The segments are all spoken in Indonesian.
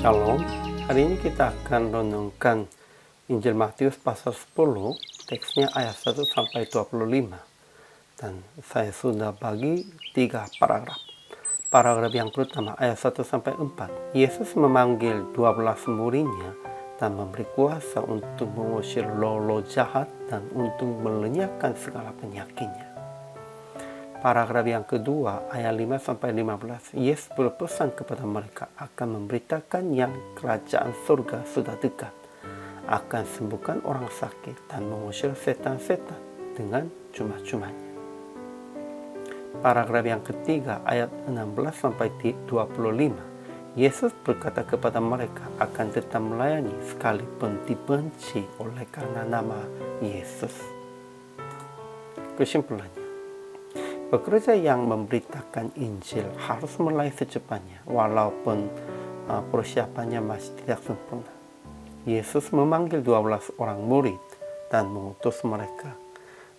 Shalom, hari ini kita akan renungkan Injil Matius pasal 10, teksnya ayat 1 sampai 25. Dan saya sudah bagi 3 paragraf. Paragraf yang pertama ayat 1 sampai 4. Yesus memanggil 12 muridnya dan memberi kuasa untuk mengusir roh-roh jahat dan untuk melenyapkan segala penyakitnya. Paragraf yang kedua, ayat 5-15, Yesus berpesan kepada mereka akan memberitakan yang kerajaan surga sudah dekat, akan sembuhkan orang sakit dan mengusir setan-setan dengan cuma-cumanya. Paragraf yang ketiga, ayat 16-25, Yesus berkata kepada mereka akan tetap melayani sekalipun dibenci oleh karena nama Yesus. Kesimpulannya, pekerja yang memberitakan Injil harus mulai secepatnya, walaupun persiapannya masih tidak sempurna. Yesus memanggil 12 orang murid dan mengutus mereka.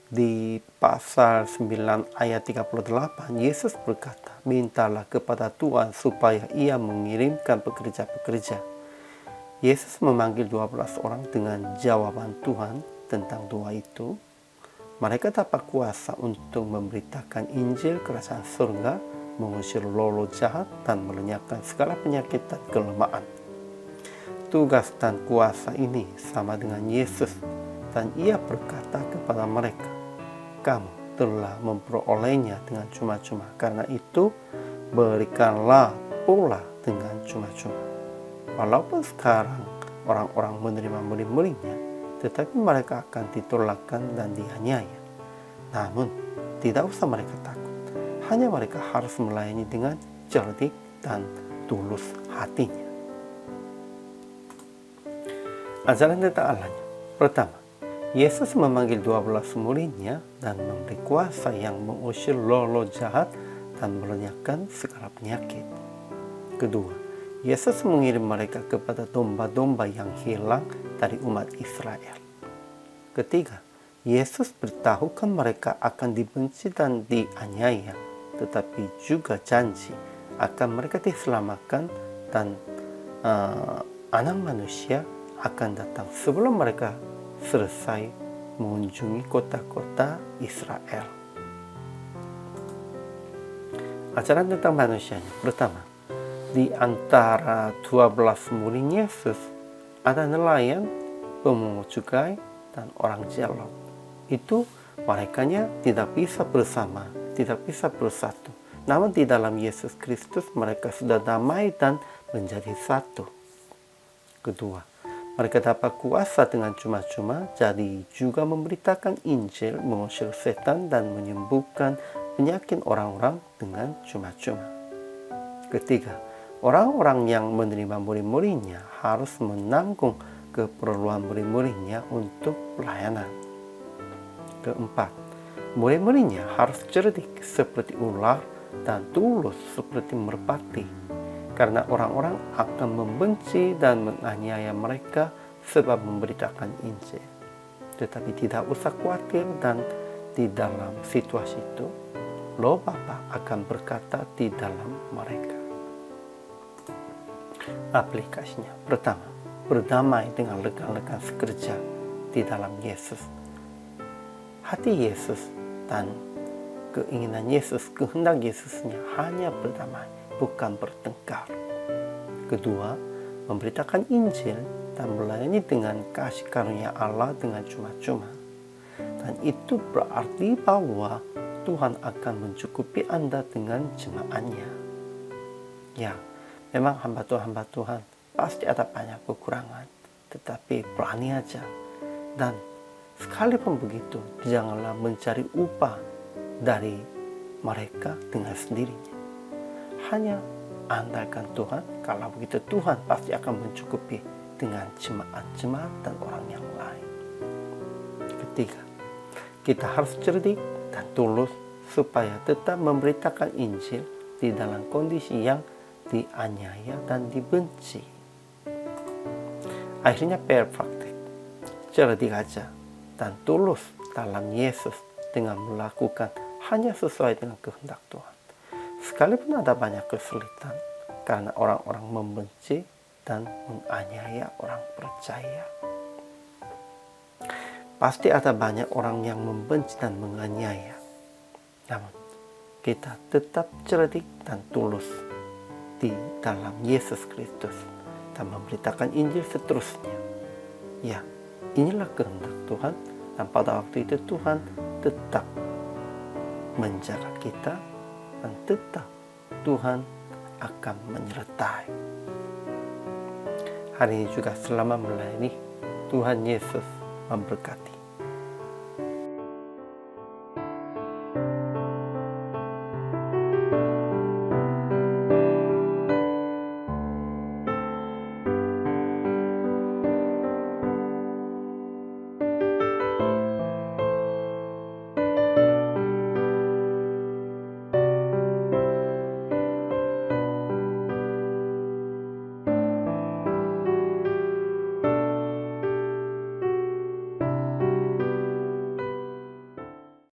Di pasal 9 ayat 38, Yesus berkata, mintalah kepada Tuhan supaya ia mengirimkan pekerja-pekerja. Yesus memanggil 12 orang dengan jawaban Tuhan tentang doa itu. Mereka dapat kuasa untuk memberitakan Injil kerajaan surga, mengusir roh-roh jahat, dan melenyapkan segala penyakit dan kelemahan. Tugas dan kuasa ini sama dengan Yesus, dan ia berkata kepada mereka, kamu telah memperolehnya dengan cuma-cuma, karena itu berikanlah pula dengan cuma-cuma. Walaupun sekarang orang-orang menerima murid-muridnya, tetapi mereka akan ditolakkan dan dianiaya. Namun, tidak usah mereka takut. Hanya mereka harus melayani dengan cerdik dan tulus hatinya. Ajaran tentang Allahnya. Pertama, Yesus memanggil 12 muridnya dan memberi kuasa yang mengusir roh-roh jahat dan melenyapkan segala penyakit. Kedua, Yesus mengirim mereka kepada domba-domba yang hilang dari umat Israel. Ketiga, Yesus beritahukan mereka akan dibenci dan dianiaya, tetapi juga janji akan mereka diselamatkan dan anak manusia akan datang sebelum mereka selesai mengunjungi kota-kota Israel. Ajaran tentang manusianya. Pertama, di antara 12 murid Yesus ada nelayan, pemungut cukai, dan orang jelot. Itu merekanya tidak bisa bersama, tidak bisa bersatu. Namun di dalam Yesus Kristus mereka sudah damai dan menjadi satu. Kedua, mereka dapat kuasa dengan cuma-cuma, jadi juga memberitakan Injil, mengusir setan, dan menyembuhkan penyakit orang-orang dengan cuma-cuma. Ketiga, orang-orang yang menerima murid-muridnya harus menanggung keperluan murid-muridnya untuk pelayanan. Keempat, murid-muridnya harus cerdik seperti ular dan tulus seperti merpati, karena orang-orang akan membenci dan menganiaya mereka sebab memberitakan Injil. Tetapi tidak usah khawatir, dan di dalam situasi itu, Roh Bapa akan berkata di dalam mereka. Aplikasinya. Pertama, berdamai dengan rekan-rekan sekerja di dalam Yesus. Hati Yesus dan keinginan Yesus, kehendak Yesusnya hanya berdamai, bukan bertengkar. Kedua, memberitakan Injil dan melayani dengan kasih karunia Allah dengan cuma-cuma. Dan itu berarti bahwa Tuhan akan mencukupi Anda dengan jemaatnya. Ya, memang hamba Tuhan pasti ada banyak kekurangan, tetapi berani aja. Dan sekalipun begitu, janganlah mencari upah dari mereka dengan sendirinya. Hanya andalkan Tuhan, kalau begitu Tuhan pasti akan mencukupi dengan jemaat-jemaat dan orang yang lain. Ketiga, kita harus cerdik dan tulus supaya tetap memberitakan Injil di dalam kondisi yang dianiaya dan dibenci. Akhirnya praktik, cerdik aja dan tulus dalam Yesus dengan melakukan hanya sesuai dengan kehendak Tuhan. Sekalipun ada banyak kesulitan karena orang-orang membenci, dan menganiaya orang percaya. Pasti ada banyak orang yang membenci dan menganiaya. Namun, kita tetap cerdik dan tulus di dalam Yesus Kristus dan memberitakan Injil seterusnya. Ya, inilah kehendak Tuhan, dan pada waktu itu Tuhan tetap menjaga kita dan tetap Tuhan akan menyertai. Hari ini juga selama melayani, Tuhan Yesus memberkati.